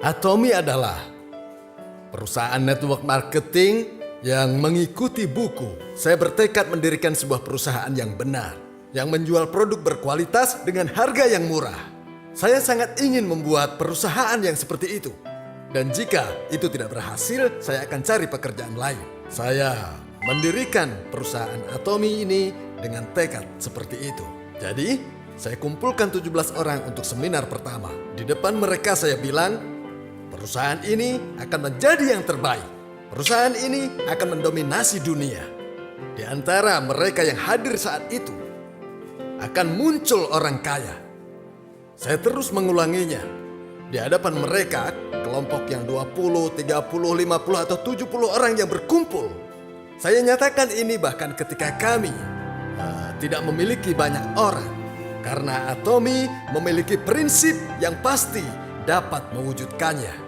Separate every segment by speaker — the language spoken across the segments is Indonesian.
Speaker 1: Atomy adalah perusahaan network marketing yang mengikuti buku. Saya bertekad mendirikan sebuah perusahaan yang benar, yang menjual produk berkualitas dengan harga yang murah. Saya sangat ingin membuat perusahaan yang seperti itu. Dan jika itu tidak berhasil, saya akan cari pekerjaan lain. Saya mendirikan perusahaan Atomy ini dengan tekad seperti itu. Jadi, saya kumpulkan 17 orang untuk seminar pertama. Di depan mereka saya bilang, perusahaan ini akan menjadi yang terbaik. Perusahaan ini akan mendominasi dunia. Di antara mereka yang hadir saat itu, akan muncul orang kaya. Saya terus mengulanginya. Di hadapan mereka, kelompok yang 20, 30, 50, atau 70 orang yang berkumpul. Saya nyatakan ini bahkan ketika kami tidak memiliki banyak orang. Karena Atomy memiliki prinsip yang pasti dapat mewujudkannya.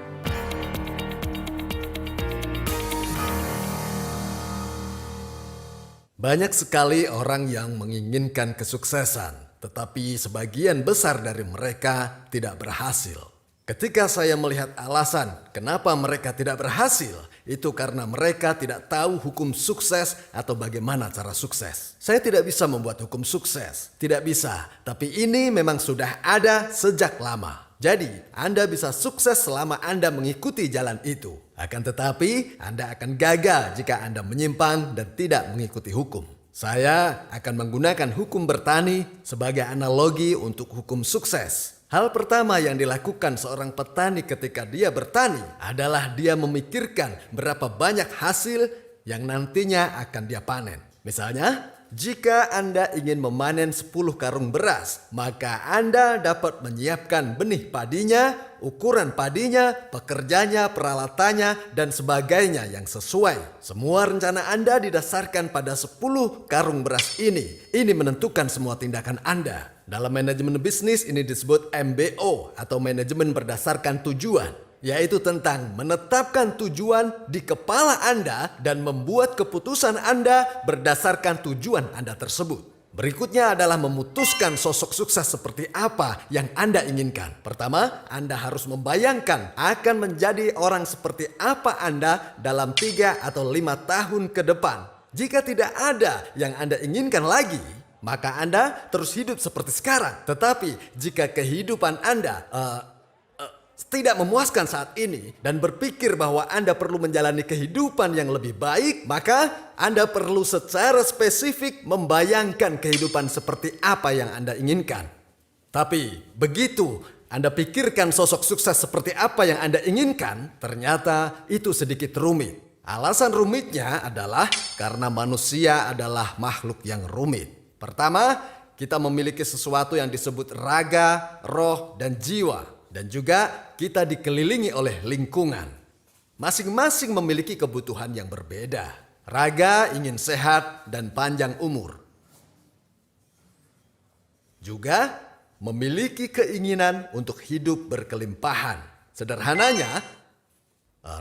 Speaker 1: Banyak sekali orang yang menginginkan kesuksesan, tetapi sebagian besar dari mereka tidak berhasil. Ketika saya melihat alasan kenapa mereka tidak berhasil, itu karena mereka tidak tahu hukum sukses atau bagaimana cara sukses. Saya tidak bisa membuat hukum sukses, tidak bisa. Tapi ini memang sudah ada sejak lama. Jadi, Anda bisa sukses selama Anda mengikuti jalan itu. Akan tetapi, Anda akan gagal jika Anda menyimpang dan tidak mengikuti hukum. Saya akan menggunakan hukum bertani sebagai analogi untuk hukum sukses. Hal pertama yang dilakukan seorang petani ketika dia bertani adalah dia memikirkan berapa banyak hasil yang nantinya akan dia panen. Misalnya, jika Anda ingin memanen 10 karung beras, maka Anda dapat menyiapkan benih padinya, ukuran padinya, pekerjanya, peralatannya, dan sebagainya yang sesuai. Semua rencana Anda didasarkan pada 10 karung beras ini. Ini menentukan semua tindakan Anda. Dalam manajemen bisnis ini disebut MBO atau manajemen berdasarkan tujuan, yaitu tentang menetapkan tujuan di kepala Anda dan membuat keputusan Anda berdasarkan tujuan Anda tersebut. Berikutnya adalah memutuskan sosok sukses seperti apa yang Anda inginkan. Pertama, Anda harus membayangkan akan menjadi orang seperti apa Anda dalam 3 atau 5 tahun ke depan. Jika tidak ada yang Anda inginkan lagi, maka Anda terus hidup seperti sekarang. Tetapi jika kehidupan Anda tidak memuaskan saat ini dan berpikir bahwa Anda perlu menjalani kehidupan yang lebih baik, maka Anda perlu secara spesifik membayangkan kehidupan seperti apa yang Anda inginkan. Tapi begitu Anda pikirkan sosok sukses seperti apa yang Anda inginkan, ternyata itu sedikit rumit. Alasan rumitnya adalah karena manusia adalah makhluk yang rumit. Pertama, kita memiliki sesuatu yang disebut raga, roh, dan jiwa. Dan juga kita dikelilingi oleh lingkungan. Masing-masing memiliki kebutuhan yang berbeda. Raga ingin sehat dan panjang umur. Juga memiliki keinginan untuk hidup berkelimpahan. Sederhananya,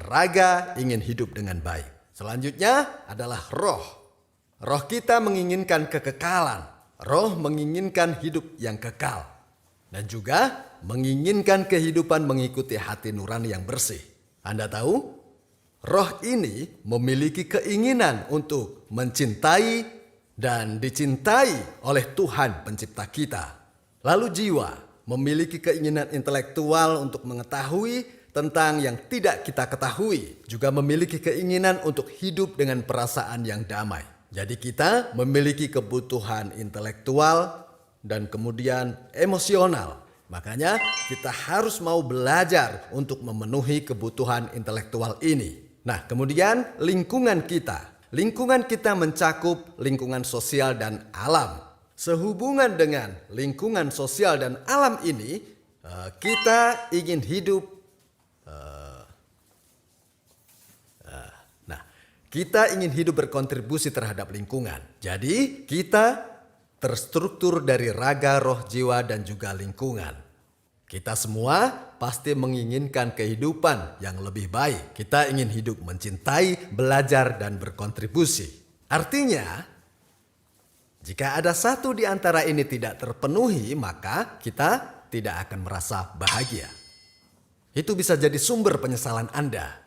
Speaker 1: raga ingin hidup dengan baik. Selanjutnya adalah roh. Roh kita menginginkan kekekalan. Roh menginginkan hidup yang kekal. Dan juga menginginkan kehidupan mengikuti hati nurani yang bersih. Anda tahu, roh ini memiliki keinginan untuk mencintai dan dicintai oleh Tuhan pencipta kita. Lalu jiwa memiliki keinginan intelektual untuk mengetahui tentang yang tidak kita ketahui. Juga memiliki keinginan untuk hidup dengan perasaan yang damai. Jadi kita memiliki kebutuhan intelektual dan kemudian emosional. Makanya kita harus mau belajar untuk memenuhi kebutuhan intelektual ini. Nah, kemudian lingkungan kita. Lingkungan kita mencakup lingkungan sosial dan alam. Sehubungan dengan lingkungan sosial dan alam ini, kita ingin hidup. Kita ingin hidup berkontribusi terhadap lingkungan. Jadi kita terstruktur dari raga, roh, jiwa, dan juga lingkungan. Kita semua pasti menginginkan kehidupan yang lebih baik. Kita ingin hidup mencintai, belajar, dan berkontribusi. Artinya, jika ada satu di antara ini tidak terpenuhi, maka kita tidak akan merasa bahagia. Itu bisa jadi sumber penyesalan Anda.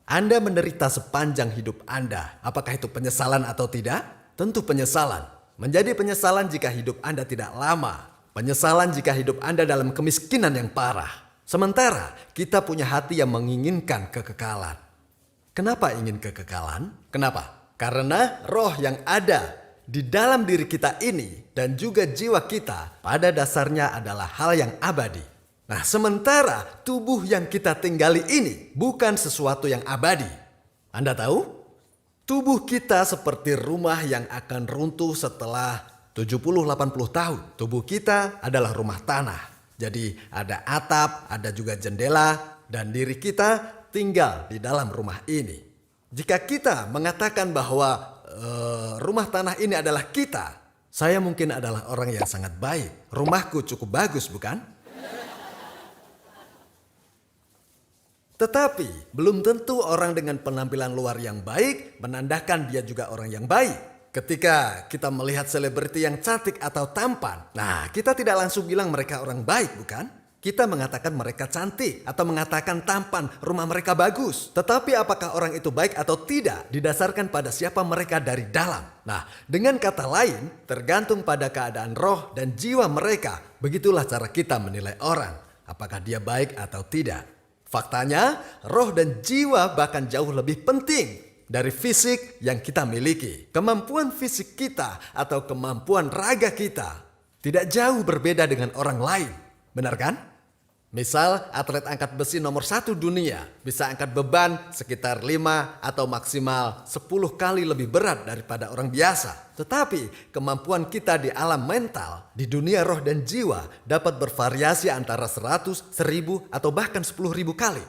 Speaker 1: Anda menderita sepanjang hidup Anda. Apakah itu penyesalan atau tidak? Tentu penyesalan. Menjadi penyesalan jika hidup Anda tidak lama. Penyesalan jika hidup Anda dalam kemiskinan yang parah. Sementara kita punya hati yang menginginkan kekekalan. Kenapa ingin kekekalan? Kenapa? Karena roh yang ada di dalam diri kita ini dan juga jiwa kita pada dasarnya adalah hal yang abadi. Nah, sementara tubuh yang kita tinggali ini bukan sesuatu yang abadi. Anda tahu? Tubuh kita seperti rumah yang akan runtuh setelah 70-80 tahun. Tubuh kita adalah rumah tanah. Jadi ada atap, ada juga jendela, dan diri kita tinggal di dalam rumah ini. Jika kita mengatakan bahwa rumah tanah ini adalah kita, saya mungkin adalah orang yang sangat baik. Rumahku cukup bagus, bukan? Tetapi belum tentu orang dengan penampilan luar yang baik menandakan dia juga orang yang baik. Ketika kita melihat selebriti yang cantik atau tampan, nah kita tidak langsung bilang mereka orang baik, bukan? Kita mengatakan mereka cantik atau mengatakan tampan, rumah mereka bagus. Tetapi apakah orang itu baik atau tidak didasarkan pada siapa mereka dari dalam. Nah, dengan kata lain, tergantung pada keadaan roh dan jiwa mereka. Begitulah cara kita menilai orang, apakah dia baik atau tidak. Faktanya, roh dan jiwa bahkan jauh lebih penting dari fisik yang kita miliki. Kemampuan fisik kita atau kemampuan raga kita tidak jauh berbeda dengan orang lain. Benar kan? Misal atlet angkat besi nomor 1 dunia bisa angkat beban sekitar 5 atau maksimal 10 kali lebih berat daripada orang biasa. Tetapi kemampuan kita di alam mental, di dunia roh dan jiwa dapat bervariasi antara 100, 1000 atau bahkan 10.000 kali.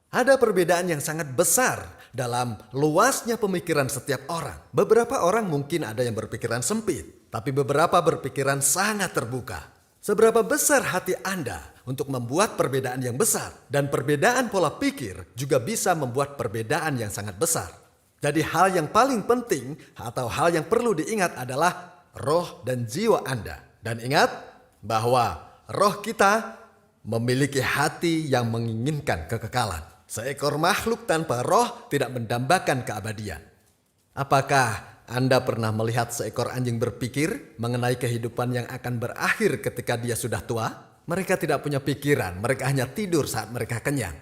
Speaker 1: Ada perbedaan yang sangat besar dalam luasnya pemikiran setiap orang. Beberapa orang mungkin ada yang berpikiran sempit, tapi beberapa berpikiran sangat terbuka. Seberapa besar hati Anda untuk membuat perbedaan yang besar, dan perbedaan pola pikir juga bisa membuat perbedaan yang sangat besar. Jadi hal yang paling penting atau hal yang perlu diingat adalah roh dan jiwa Anda. Dan ingat bahwa roh kita memiliki hati yang menginginkan kekekalan. Seekor makhluk tanpa roh tidak mendambakan keabadian. Apakah Anda pernah melihat seekor anjing berpikir mengenai kehidupan yang akan berakhir ketika dia sudah tua? Mereka tidak punya pikiran, mereka hanya tidur saat mereka kenyang.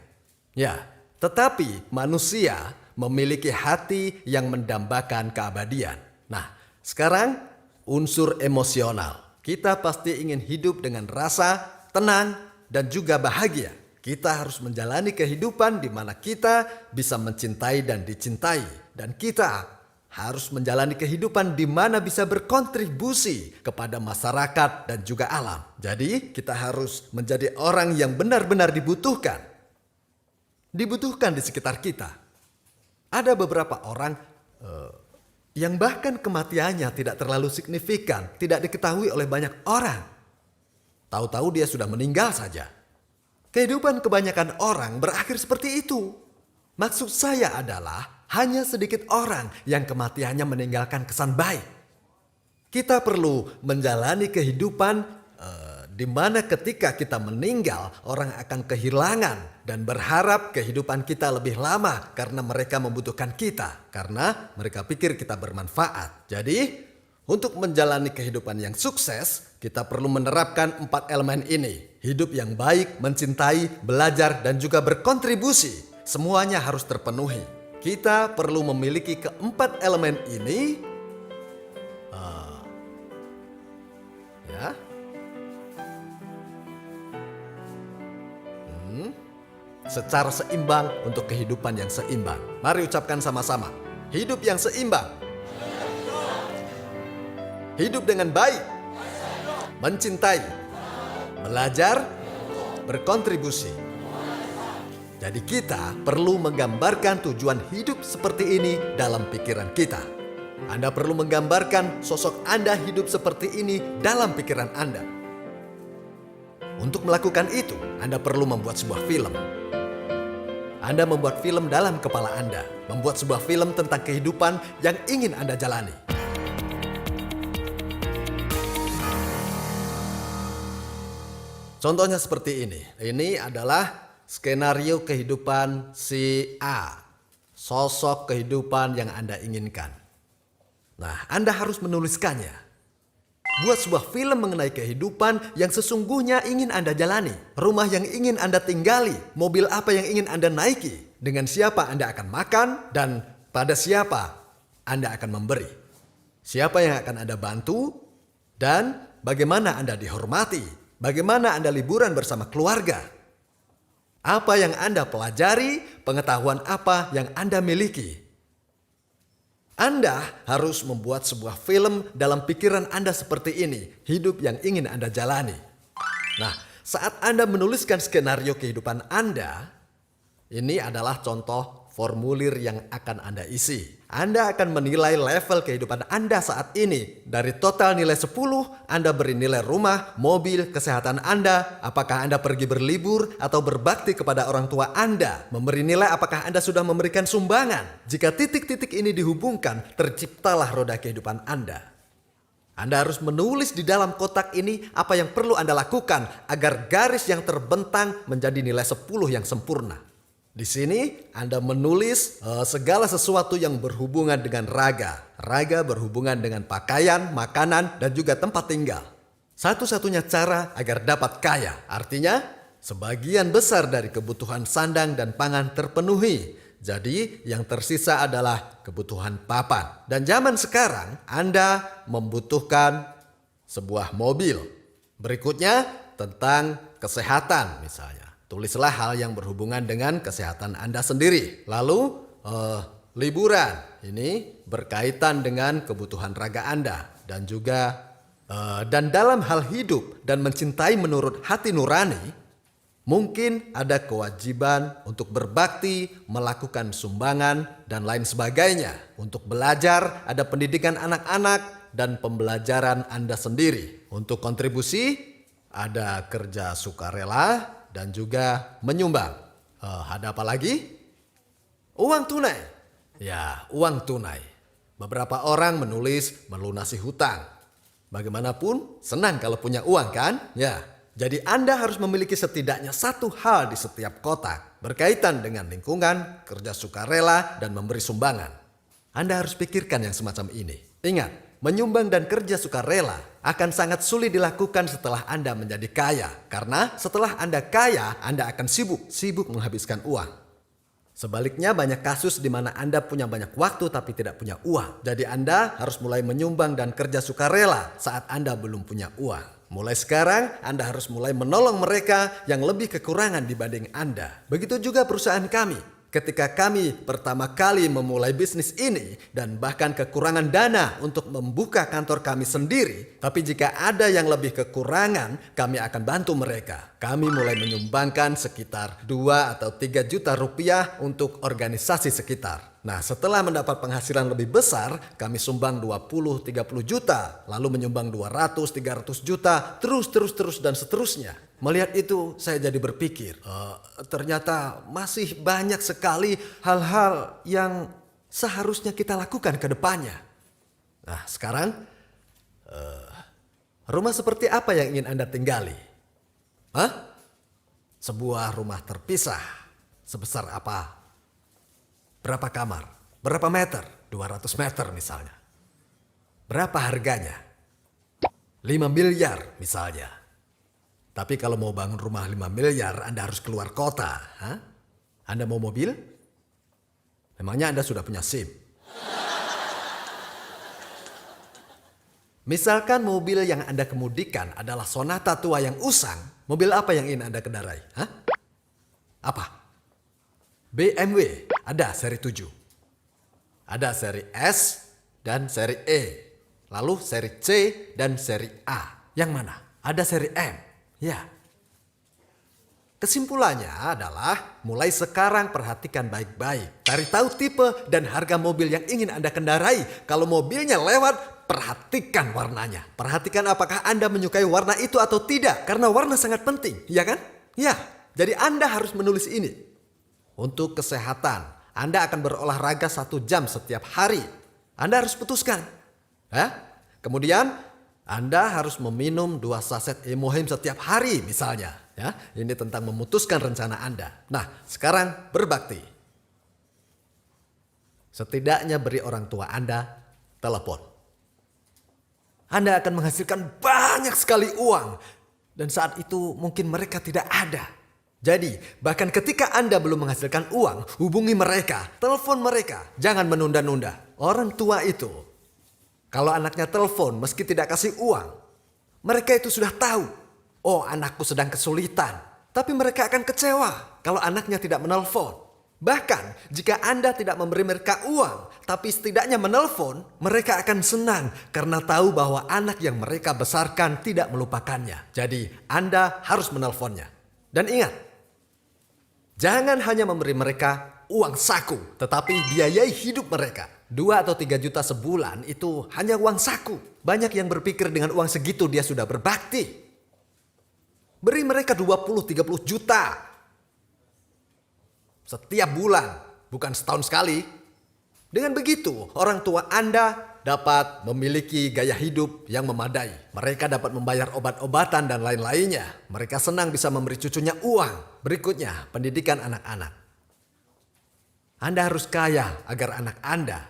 Speaker 1: Ya, tetapi manusia memiliki hati yang mendambakan keabadian. Nah, sekarang unsur emosional. Kita pasti ingin hidup dengan rasa tenang dan juga bahagia. Kita harus menjalani kehidupan di mana kita bisa mencintai dan dicintai. Dan kita harus menjalani kehidupan di mana bisa berkontribusi kepada masyarakat dan juga alam. Jadi kita harus menjadi orang yang benar-benar dibutuhkan. Dibutuhkan di sekitar kita. Ada beberapa orang yang bahkan kematiannya tidak terlalu signifikan, tidak diketahui oleh banyak orang. Tahu-tahu dia sudah meninggal saja. Kehidupan kebanyakan orang berakhir seperti itu. Maksud saya adalah hanya sedikit orang yang kematiannya meninggalkan kesan baik. Kita perlu menjalani kehidupan di mana ketika kita meninggal, orang akan kehilangan dan berharap kehidupan kita lebih lama karena mereka membutuhkan kita, karena mereka pikir kita bermanfaat. Jadi, untuk menjalani kehidupan yang sukses, kita perlu menerapkan 4 elemen ini. Hidup yang baik, mencintai, belajar, dan juga berkontribusi. Semuanya harus terpenuhi. Kita perlu memiliki keempat elemen ini secara seimbang untuk kehidupan yang seimbang. Mari ucapkan sama-sama. Hidup yang seimbang. Hidup dengan baik. Mencintai. Belajar. Berkontribusi. Jadi kita perlu menggambarkan tujuan hidup seperti ini dalam pikiran kita. Anda perlu menggambarkan sosok Anda hidup seperti ini dalam pikiran Anda. Untuk melakukan itu, Anda perlu membuat sebuah film. Anda membuat film dalam kepala Anda, membuat sebuah film tentang kehidupan yang ingin Anda jalani. contohnya seperti ini. Ini adalah skenario kehidupan si A. Sosok kehidupan yang Anda inginkan. Nah, Anda harus menuliskannya. Buat sebuah film mengenai kehidupan yang sesungguhnya ingin Anda jalani. Rumah yang ingin Anda tinggali. Mobil apa yang ingin Anda naiki. Dengan siapa Anda akan makan dan pada siapa Anda akan memberi. Siapa yang akan Anda bantu dan bagaimana Anda dihormati. Bagaimana Anda liburan bersama keluarga. Apa yang Anda pelajari, pengetahuan apa yang Anda miliki. Anda harus membuat sebuah film dalam pikiran Anda seperti ini. Hidup yang ingin Anda jalani. Nah, saat Anda menuliskan skenario kehidupan Anda, ini adalah contoh formulir yang akan Anda isi. Anda akan menilai level kehidupan Anda saat ini. Dari total nilai 10, Anda beri nilai rumah, mobil, kesehatan Anda. Apakah Anda pergi berlibur atau berbakti kepada orang tua Anda? Memberi nilai apakah Anda sudah memberikan sumbangan? Jika titik-titik ini dihubungkan, terciptalah roda kehidupan Anda. Anda harus menulis di dalam kotak ini apa yang perlu Anda lakukan agar garis yang terbentang menjadi nilai 10 yang sempurna. Di sini Anda menulis segala sesuatu yang berhubungan dengan raga. Raga berhubungan dengan pakaian, makanan, dan juga tempat tinggal. Satu-satunya cara agar dapat kaya. Artinya, sebagian besar dari kebutuhan sandang dan pangan terpenuhi. Jadi, yang tersisa adalah kebutuhan papan. Dan zaman sekarang, Anda membutuhkan sebuah mobil. Berikutnya, tentang kesehatan misalnya. Tulislah hal yang berhubungan dengan kesehatan Anda sendiri. Lalu liburan ini berkaitan dengan kebutuhan raga Anda. Dan juga dan dalam hal hidup dan mencintai menurut hati nurani, mungkin ada kewajiban untuk berbakti, melakukan sumbangan, dan lain sebagainya. Untuk belajar, ada pendidikan anak-anak dan pembelajaran Anda sendiri. Untuk kontribusi, ada kerja sukarela, dan juga menyumbang. Ada apa lagi? Uang tunai. Ya, uang tunai. Beberapa orang menulis melunasi hutang. Bagaimanapun, senang kalau punya uang kan? Ya, jadi Anda harus memiliki setidaknya satu hal di setiap kotak. Berkaitan dengan lingkungan, kerja sukarela, dan memberi sumbangan. Anda harus pikirkan yang semacam ini. Ingat, menyumbang dan kerja sukarela akan sangat sulit dilakukan setelah Anda menjadi kaya. Karena setelah Anda kaya, Anda akan sibuk menghabiskan uang. Sebaliknya banyak kasus di mana Anda punya banyak waktu tapi tidak punya uang. Jadi Anda harus mulai menyumbang dan kerja sukarela saat Anda belum punya uang. Mulai sekarang Anda harus mulai menolong mereka yang lebih kekurangan dibanding Anda. Begitu juga perusahaan kami. Ketika kami pertama kali memulai bisnis ini dan bahkan kekurangan dana untuk membuka kantor kami sendiri, tapi jika ada yang lebih kekurangan, kami akan bantu mereka. Kami mulai menyumbangkan sekitar 2 atau 3 juta rupiah untuk organisasi sekitar. Nah, setelah mendapat penghasilan lebih besar, kami sumbang 20-30 juta, lalu menyumbang 200-300 juta, terus dan seterusnya. Melihat itu, saya jadi berpikir, ternyata masih banyak sekali hal-hal yang seharusnya kita lakukan ke depannya. Nah, sekarang, rumah seperti apa yang ingin Anda tinggali? Sebuah rumah terpisah, sebesar apa? Berapa kamar? Berapa meter? 200 meter misalnya. Berapa harganya? 5 miliar misalnya. Tapi kalau mau bangun rumah 5 miliar, Anda harus keluar kota. Anda mau mobil? Memangnya Anda sudah punya SIM? Misalkan mobil yang Anda kemudikan adalah Sonata tua yang usang, mobil apa yang ingin Anda kendarai? Apa? BMW, ada seri 7. Ada seri S dan seri E. Lalu seri C dan seri A. Yang mana? Ada seri M. Ya. Kesimpulannya adalah mulai sekarang perhatikan baik-baik. Cari tahu tipe dan harga mobil yang ingin Anda kendarai. Kalau mobilnya lewat, perhatikan warnanya. Perhatikan apakah Anda menyukai warna itu atau tidak. Karena warna sangat penting, ya kan? Ya, jadi Anda harus menulis ini. Untuk kesehatan, Anda akan berolahraga 1 jam setiap hari. Anda harus putuskan. Kemudian, Anda harus meminum 2 saset Emohem setiap hari misalnya. Ya, ini tentang memutuskan rencana Anda. Nah, sekarang berbakti. Setidaknya beri orang tua Anda telepon. Anda akan menghasilkan banyak sekali uang. Dan saat itu mungkin mereka tidak ada. Jadi, bahkan ketika Anda belum menghasilkan uang, hubungi mereka, telepon mereka. Jangan menunda-nunda. Orang tua itu, kalau anaknya telepon meski tidak kasih uang, mereka itu sudah tahu, oh anakku sedang kesulitan. Tapi mereka akan kecewa kalau anaknya tidak menelpon. Bahkan jika Anda tidak memberi mereka uang, tapi setidaknya menelpon, mereka akan senang karena tahu bahwa anak yang mereka besarkan tidak melupakannya. Jadi Anda harus menelponnya. Dan ingat, jangan hanya memberi mereka uang saku, tetapi biayai hidup mereka. 2 atau 3 juta sebulan itu hanya uang saku. Banyak yang berpikir dengan uang segitu dia sudah berbakti. Beri mereka 20-30 juta setiap bulan, bukan setahun sekali. Dengan begitu, orang tua Anda dapat memiliki gaya hidup yang memadai. Mereka dapat membayar obat-obatan dan lain-lainnya. Mereka senang bisa memberi cucunya uang. Berikutnya, pendidikan anak-anak. Anda harus kaya agar anak Anda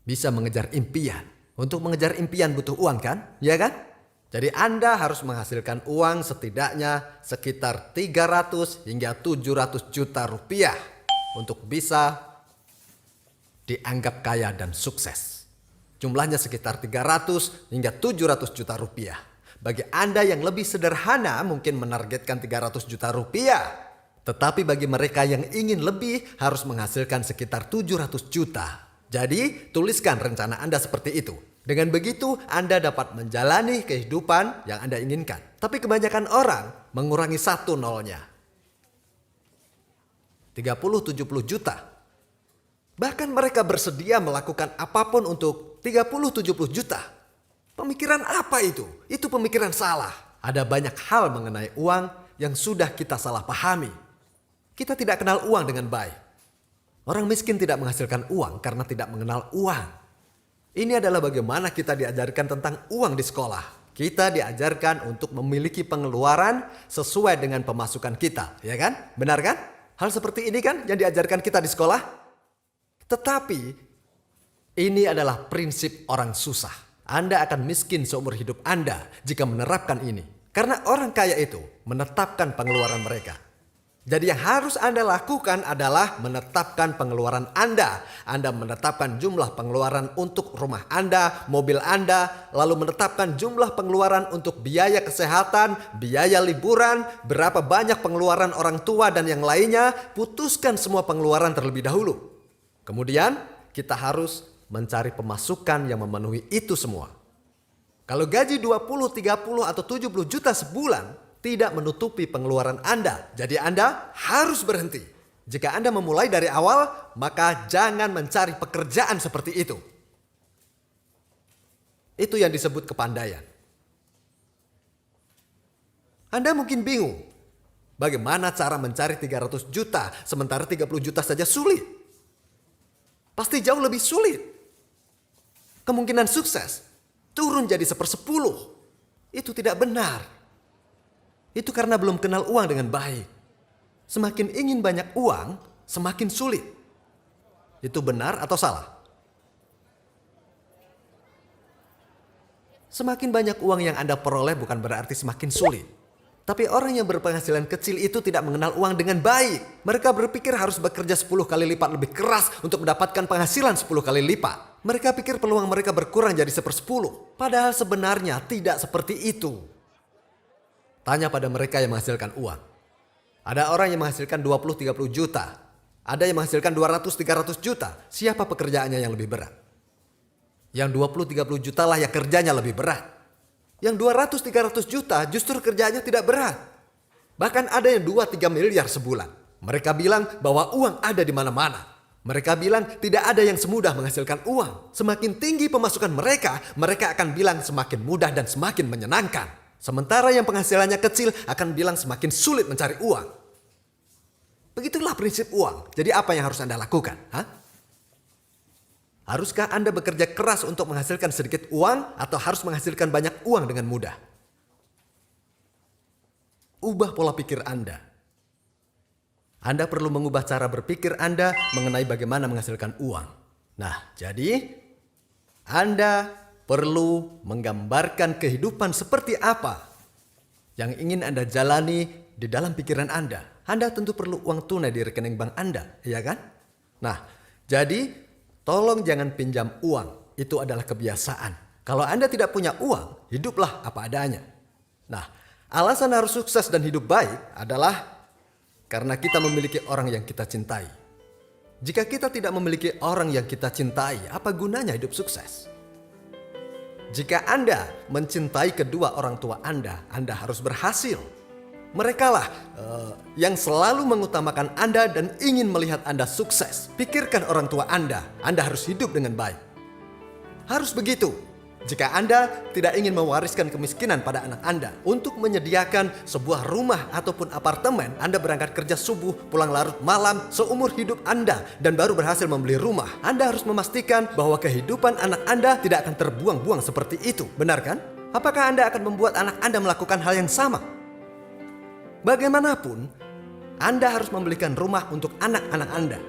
Speaker 1: bisa mengejar impian. Untuk mengejar impian butuh uang kan? Ya kan? Jadi Anda harus menghasilkan uang setidaknya sekitar 300 hingga 700 juta rupiah untuk bisa dianggap kaya dan sukses. Jumlahnya sekitar 300 hingga 700 juta rupiah. Bagi Anda yang lebih sederhana mungkin menargetkan 300 juta rupiah. Tetapi bagi mereka yang ingin lebih harus menghasilkan sekitar 700 juta. Jadi tuliskan rencana Anda seperti itu. Dengan begitu Anda dapat menjalani kehidupan yang Anda inginkan. Tapi kebanyakan orang mengurangi 1 nolnya. 30-70 juta. Bahkan mereka bersedia melakukan apapun untuk 30-70 juta. Pemikiran apa itu? Itu pemikiran salah. Ada banyak hal mengenai uang yang sudah kita salah pahami. Kita tidak kenal uang dengan baik. Orang miskin tidak menghasilkan uang karena tidak mengenal uang. Ini adalah bagaimana kita diajarkan tentang uang di sekolah. Kita diajarkan untuk memiliki pengeluaran sesuai dengan pemasukan kita. Ya kan? Benar kan? Hal seperti ini kan yang diajarkan kita di sekolah. Tetapi ini adalah prinsip orang susah. Anda akan miskin seumur hidup Anda jika menerapkan ini. Karena orang kaya itu menetapkan pengeluaran mereka. Jadi yang harus Anda lakukan adalah menetapkan pengeluaran Anda. Anda menetapkan jumlah pengeluaran untuk rumah Anda, mobil Anda, lalu menetapkan jumlah pengeluaran untuk biaya kesehatan, biaya liburan, berapa banyak pengeluaran orang tua dan yang lainnya. Putuskan semua pengeluaran terlebih dahulu. Kemudian kita harus mencari pemasukan yang memenuhi itu semua. Kalau gaji 20, 30 atau 70 juta sebulan tidak menutupi pengeluaran Anda. Jadi Anda harus berhenti. Jika Anda memulai dari awal, maka jangan mencari pekerjaan seperti itu. Itu yang disebut kepandaian. Anda mungkin bingung. Bagaimana cara mencari 300 juta sementara 30 juta saja sulit? Pasti jauh lebih sulit. Kemungkinan sukses turun jadi 1/10. Itu tidak benar. Itu karena belum kenal uang dengan baik. Semakin ingin banyak uang, semakin sulit. Itu benar atau salah? Semakin banyak uang yang Anda peroleh bukan berarti semakin sulit. Tapi orang yang berpenghasilan kecil itu tidak mengenal uang dengan baik. Mereka berpikir harus bekerja 10 kali lipat lebih keras untuk mendapatkan penghasilan 10 kali lipat. Mereka pikir peluang mereka berkurang jadi 1/10. Padahal sebenarnya tidak seperti itu. Tanya pada mereka yang menghasilkan uang. Ada orang yang menghasilkan 20-30 juta. Ada yang menghasilkan 200-300 juta. Siapa pekerjaannya yang lebih berat? Yang 20-30 juta lah yang kerjanya lebih berat. Yang 200-300 juta justru kerjanya tidak berat. Bahkan ada yang 2-3 miliar sebulan. Mereka bilang bahwa uang ada di mana-mana. Mereka bilang tidak ada yang semudah menghasilkan uang. Semakin tinggi pemasukan mereka, mereka akan bilang semakin mudah dan semakin menyenangkan. Sementara yang penghasilannya kecil akan bilang semakin sulit mencari uang. Begitulah prinsip uang. Jadi apa yang harus Anda lakukan? Haruskah Anda bekerja keras untuk menghasilkan sedikit uang atau harus menghasilkan banyak uang dengan mudah? Ubah pola pikir Anda. Anda perlu mengubah cara berpikir Anda mengenai bagaimana menghasilkan uang. Nah, jadi Anda perlu menggambarkan kehidupan seperti apa yang ingin Anda jalani di dalam pikiran Anda. Anda tentu perlu uang tunai di rekening bank Anda, ya kan? Nah, jadi tolong jangan pinjam uang. Itu adalah kebiasaan. Kalau Anda tidak punya uang, hiduplah apa adanya. Nah, alasan harus sukses dan hidup baik adalah karena kita memiliki orang yang kita cintai. Jika kita tidak memiliki orang yang kita cintai, apa gunanya hidup sukses? Jika Anda mencintai kedua orang tua Anda harus berhasil. Merekalah yang selalu mengutamakan Anda dan ingin melihat Anda sukses. Pikirkan orang tua Anda harus hidup dengan baik. Harus begitu. Jika Anda tidak ingin mewariskan kemiskinan pada anak Anda, untuk menyediakan sebuah rumah ataupun apartemen, Anda berangkat kerja subuh, pulang larut malam, seumur hidup Anda, dan baru berhasil membeli rumah. Anda harus memastikan bahwa kehidupan anak Anda tidak akan terbuang-buang seperti itu. Benar kan? Apakah Anda akan membuat anak Anda melakukan hal yang sama? Bagaimanapun, Anda harus membelikan rumah untuk anak-anak Anda.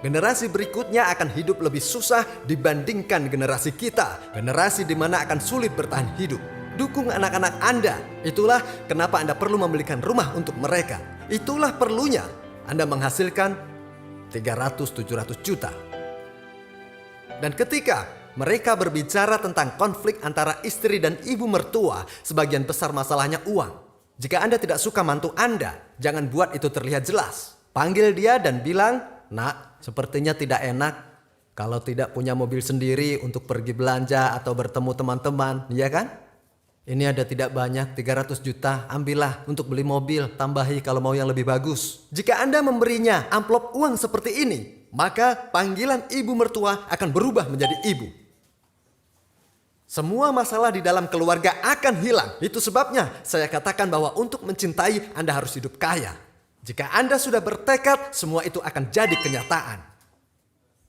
Speaker 1: Generasi berikutnya akan hidup lebih susah dibandingkan generasi kita. Generasi di mana akan sulit bertahan hidup. Dukung anak-anak Anda. Itulah kenapa Anda perlu membelikan rumah untuk mereka. Itulah perlunya Anda menghasilkan 300-700 juta. Dan ketika mereka berbicara tentang konflik antara istri dan ibu mertua, sebagian besar masalahnya uang. Jika Anda tidak suka mantu Anda, jangan buat itu terlihat jelas. Panggil dia dan bilang, "Nak, sepertinya tidak enak kalau tidak punya mobil sendiri untuk pergi belanja atau bertemu teman-teman, ya kan? Ini ada tidak banyak, 300 juta, ambillah untuk beli mobil, tambahi kalau mau yang lebih bagus." Jika Anda memberinya amplop uang seperti ini, maka panggilan ibu mertua akan berubah menjadi ibu. Semua masalah di dalam keluarga akan hilang. Itu sebabnya saya katakan bahwa untuk mencintai Anda harus hidup kaya. Jika Anda sudah bertekad, semua itu akan jadi kenyataan.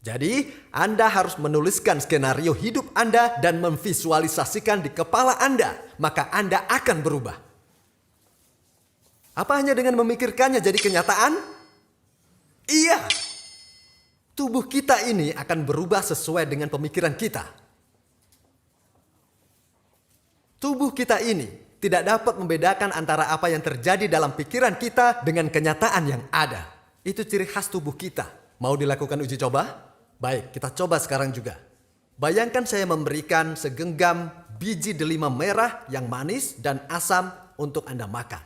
Speaker 1: Jadi, Anda harus menuliskan skenario hidup Anda dan memvisualisasikan di kepala Anda. Maka Anda akan berubah. Apa hanya dengan memikirkannya jadi kenyataan? Iya. Tubuh kita ini akan berubah sesuai dengan pemikiran kita. Tubuh kita ini tidak dapat membedakan antara apa yang terjadi dalam pikiran kita dengan kenyataan yang ada. Itu ciri khas tubuh kita. Mau dilakukan uji coba? Baik, kita coba sekarang juga. Bayangkan saya memberikan segenggam biji delima merah yang manis dan asam untuk Anda makan.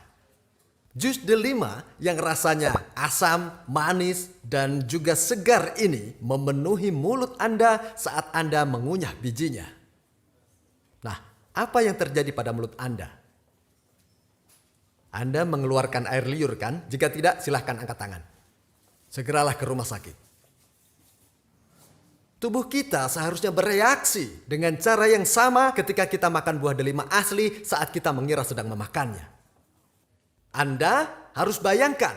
Speaker 1: Jus delima yang rasanya asam, manis, dan juga segar ini memenuhi mulut Anda saat Anda mengunyah bijinya. Nah, apa yang terjadi pada mulut Anda? Anda mengeluarkan air liur kan? Jika tidak, silahkan angkat tangan. Segeralah ke rumah sakit. Tubuh kita seharusnya bereaksi dengan cara yang sama ketika kita makan buah delima asli saat kita mengira sedang memakannya. Anda harus bayangkan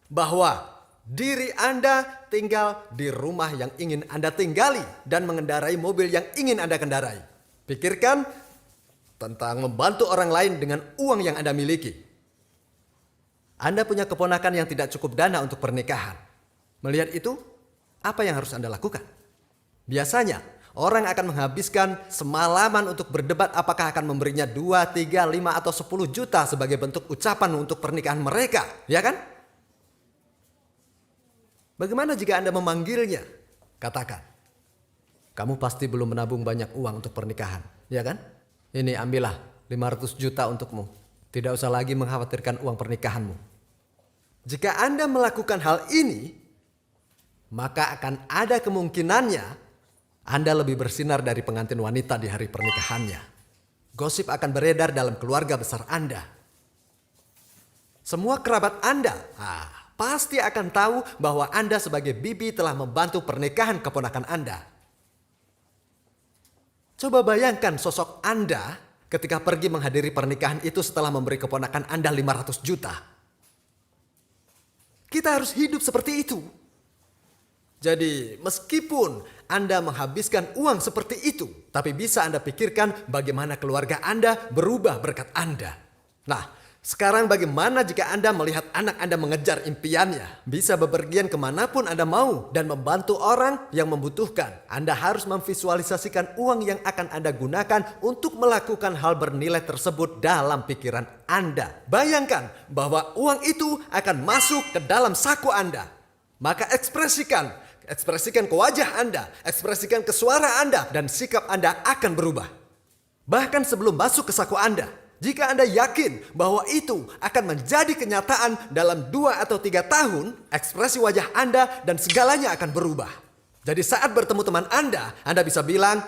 Speaker 1: bahwa diri Anda tinggal di rumah yang ingin Anda tinggali dan mengendarai mobil yang ingin Anda kendarai. Pikirkan tentang membantu orang lain dengan uang yang Anda miliki. Anda punya keponakan yang tidak cukup dana untuk pernikahan. Melihat itu, apa yang harus Anda lakukan? Biasanya, orang akan menghabiskan semalaman untuk berdebat apakah akan memberinya 2, 3, 5, atau 10 juta sebagai bentuk ucapan untuk pernikahan mereka. Ya kan? Bagaimana jika Anda memanggilnya? Katakan, "Kamu pasti belum menabung banyak uang untuk pernikahan. Ya kan? Ini ambillah 500 juta untukmu. Tidak usah lagi mengkhawatirkan uang pernikahanmu." Jika Anda melakukan hal ini, maka akan ada kemungkinannya Anda lebih bersinar dari pengantin wanita di hari pernikahannya. Gosip akan beredar dalam keluarga besar Anda. Semua kerabat Anda pasti akan tahu bahwa Anda sebagai bibi telah membantu pernikahan keponakan Anda. Coba bayangkan sosok Anda ketika pergi menghadiri pernikahan itu setelah memberi keponakan Anda 500 juta. Kita harus hidup seperti itu. Jadi meskipun Anda menghabiskan uang seperti itu, tapi bisa Anda pikirkan bagaimana keluarga Anda berubah berkat Anda. Nah, sekarang bagaimana jika Anda melihat anak Anda mengejar impiannya, bisa bepergian kemanapun Anda mau dan membantu orang yang membutuhkan. Anda harus memvisualisasikan uang yang akan Anda gunakan untuk melakukan hal bernilai tersebut dalam pikiran Anda. Bayangkan bahwa uang itu akan masuk ke dalam saku Anda. Maka ekspresikan ke wajah Anda, ekspresikan ke suara Anda, dan sikap Anda akan berubah. Bahkan sebelum masuk ke saku Anda. Jika Anda yakin bahwa itu akan menjadi kenyataan dalam 2 atau 3 tahun, ekspresi wajah Anda dan segalanya akan berubah. Jadi saat bertemu teman Anda bisa bilang,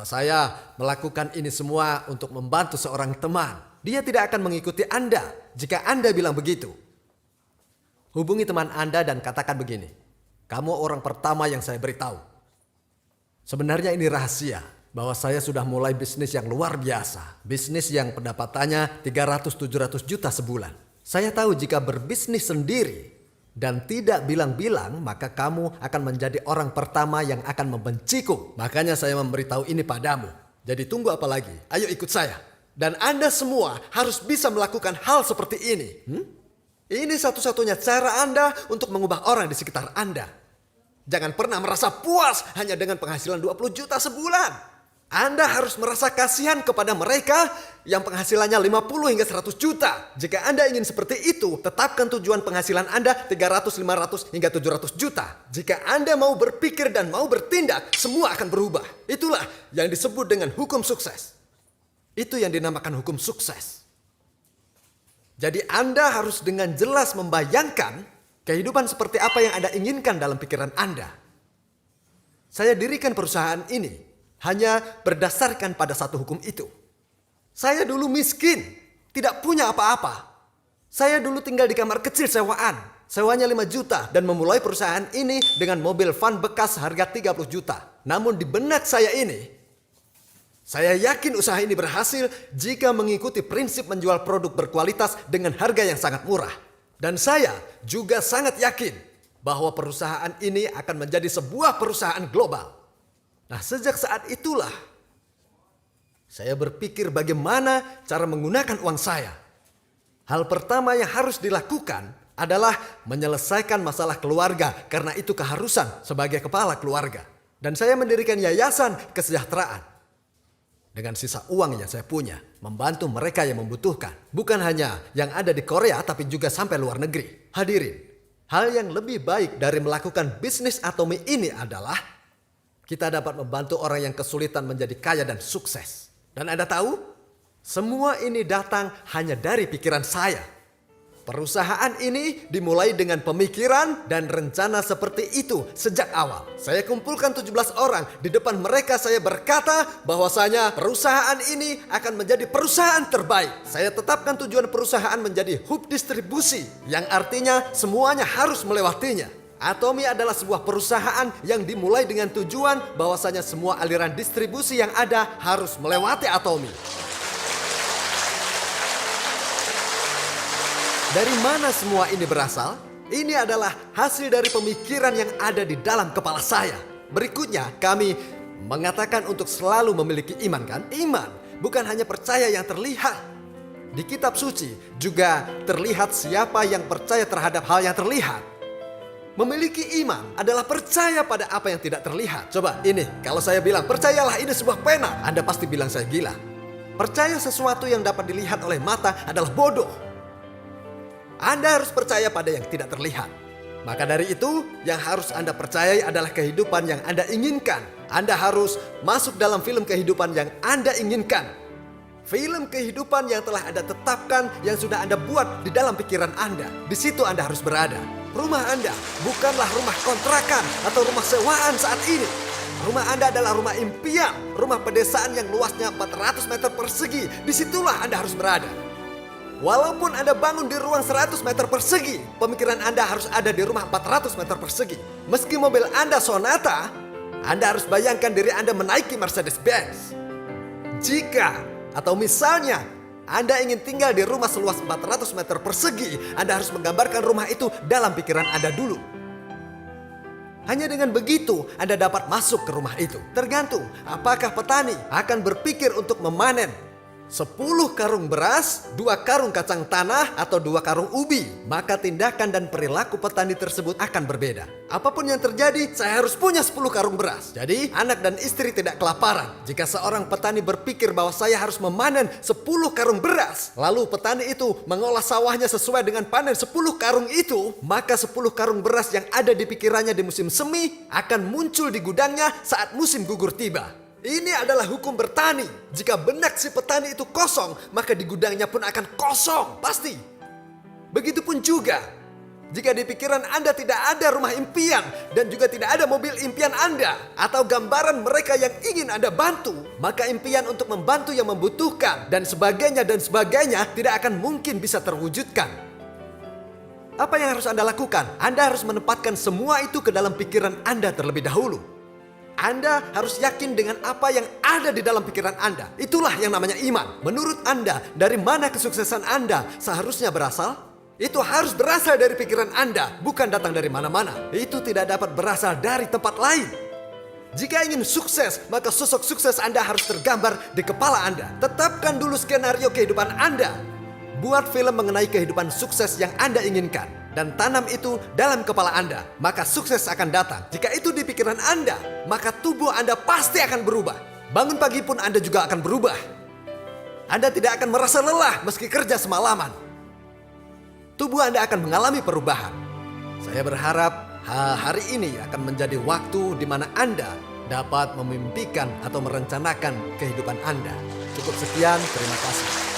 Speaker 1: saya melakukan ini semua untuk membantu seorang teman. Dia tidak akan mengikuti Anda jika Anda bilang begitu. Hubungi teman Anda dan katakan begini, kamu orang pertama yang saya beritahu. Sebenarnya ini rahasia. Bahwa saya sudah mulai bisnis yang luar biasa. Bisnis yang pendapatannya 300-700 juta sebulan. Saya tahu jika berbisnis sendiri dan tidak bilang-bilang, maka kamu akan menjadi orang pertama yang akan membenciku. Makanya saya memberitahu ini padamu. Jadi tunggu apa lagi? Ayo ikut saya. Dan Anda semua harus bisa melakukan hal seperti ini. Ini satu-satunya cara Anda untuk mengubah orang di sekitar Anda. Jangan pernah merasa puas hanya dengan penghasilan 20 juta sebulan. Anda harus merasa kasihan kepada mereka yang penghasilannya 50 hingga 100 juta. Jika Anda ingin seperti itu, tetapkan tujuan penghasilan Anda 300, 500 hingga 700 juta. Jika Anda mau berpikir dan mau bertindak, semua akan berubah. Itulah yang disebut dengan hukum sukses. Itu yang dinamakan hukum sukses. Jadi Anda harus dengan jelas membayangkan kehidupan seperti apa yang Anda inginkan dalam pikiran Anda. Saya dirikan perusahaan ini hanya berdasarkan pada satu hukum itu. Saya dulu miskin, tidak punya apa-apa. Saya dulu tinggal di kamar kecil sewaan. Sewanya 5 juta dan memulai perusahaan ini dengan mobil van bekas harga 30 juta. Namun di benak saya ini, saya yakin usaha ini berhasil jika mengikuti prinsip menjual produk berkualitas dengan harga yang sangat murah. Dan saya juga sangat yakin bahwa perusahaan ini akan menjadi sebuah perusahaan global. Nah, sejak saat itulah saya berpikir bagaimana cara menggunakan uang saya. Hal pertama yang harus dilakukan adalah menyelesaikan masalah keluarga karena itu keharusan sebagai kepala keluarga. Dan saya mendirikan yayasan kesejahteraan. Dengan sisa uang yang saya punya, membantu mereka yang membutuhkan. Bukan hanya yang ada di Korea tapi juga sampai luar negeri. Hadirin, hal yang lebih baik dari melakukan bisnis atomi ini adalah kita dapat membantu orang yang kesulitan menjadi kaya dan sukses. Dan Anda tahu, semua ini datang hanya dari pikiran saya. Perusahaan ini dimulai dengan pemikiran dan rencana seperti itu sejak awal. Saya kumpulkan 17 orang. Di depan mereka saya berkata bahwasanya perusahaan ini akan menjadi perusahaan terbaik. Saya tetapkan tujuan perusahaan menjadi hub distribusi, yang artinya semuanya harus melewatinya. Atomi adalah sebuah perusahaan yang dimulai dengan tujuan bahwasanya semua aliran distribusi yang ada harus melewati Atomi. Dari mana semua ini berasal? Ini adalah hasil dari pemikiran yang ada di dalam kepala saya. Berikutnya kami mengatakan untuk selalu memiliki iman, kan? Iman bukan hanya percaya yang terlihat. Di kitab suci juga terlihat siapa yang percaya terhadap hal yang terlihat. Memiliki iman adalah percaya pada apa yang tidak terlihat. Coba ini, kalau saya bilang percayalah ini sebuah pena, Anda pasti bilang saya gila. Percaya sesuatu yang dapat dilihat oleh mata adalah bodoh. Anda harus percaya pada yang tidak terlihat. Maka dari itu, yang harus Anda percayai adalah kehidupan yang Anda inginkan. Anda harus masuk dalam film kehidupan yang Anda inginkan. Film kehidupan yang telah Anda tetapkan, yang sudah Anda buat di dalam pikiran Anda. Di situ Anda harus berada. Rumah Anda bukanlah rumah kontrakan atau rumah sewaan saat ini. Rumah Anda adalah rumah impian, rumah pedesaan yang luasnya 400 meter persegi. Disitulah Anda harus berada. Walaupun Anda bangun di ruang 100 meter persegi, pemikiran Anda harus ada di rumah 400 meter persegi. Meski mobil Anda Sonata, Anda harus bayangkan diri Anda menaiki Mercedes-Benz. Jika atau misalnya Anda ingin tinggal di rumah seluas 400 meter persegi, Anda harus menggambarkan rumah itu dalam pikiran Anda dulu. Hanya dengan begitu Anda dapat masuk ke rumah itu. Tergantung apakah petani akan berpikir untuk memanen 10 karung beras, 2 karung kacang tanah, atau 2 karung ubi. Maka tindakan dan perilaku petani tersebut akan berbeda. Apapun yang terjadi, saya harus punya 10 karung beras. Jadi anak dan istri tidak kelaparan. Jika seorang petani berpikir bahwa saya harus memanen 10 karung beras, lalu petani itu mengolah sawahnya sesuai dengan panen 10 karung itu, maka 10 karung beras yang ada di pikirannya di musim semi akan muncul di gudangnya saat musim gugur tiba. Ini adalah hukum bertani. Jika benak si petani itu kosong, maka di gudangnya pun akan kosong, pasti. Begitupun juga, jika di pikiran Anda tidak ada rumah impian dan juga tidak ada mobil impian Anda atau gambaran mereka yang ingin Anda bantu, maka impian untuk membantu yang membutuhkan dan sebagainya tidak akan mungkin bisa terwujudkan. Apa yang harus Anda lakukan? Anda harus menempatkan semua itu ke dalam pikiran Anda terlebih dahulu. Anda harus yakin dengan apa yang ada di dalam pikiran Anda. Itulah yang namanya iman. Menurut Anda, dari mana kesuksesan Anda seharusnya berasal? Itu harus berasal dari pikiran Anda, bukan datang dari mana-mana. Itu tidak dapat berasal dari tempat lain. Jika ingin sukses, maka sosok sukses Anda harus tergambar di kepala Anda. Tetapkan dulu skenario kehidupan Anda. Buat film mengenai kehidupan sukses yang Anda inginkan. Dan tanam itu dalam kepala Anda, maka sukses akan datang. Jika itu di pikiran Anda, maka tubuh Anda pasti akan berubah. Bangun pagi pun Anda juga akan berubah. Anda tidak akan merasa lelah meski kerja semalaman. Tubuh Anda akan mengalami perubahan. Saya berharap hari ini akan menjadi waktu di mana Anda dapat memimpikan atau merencanakan kehidupan Anda. Cukup sekian, terima kasih.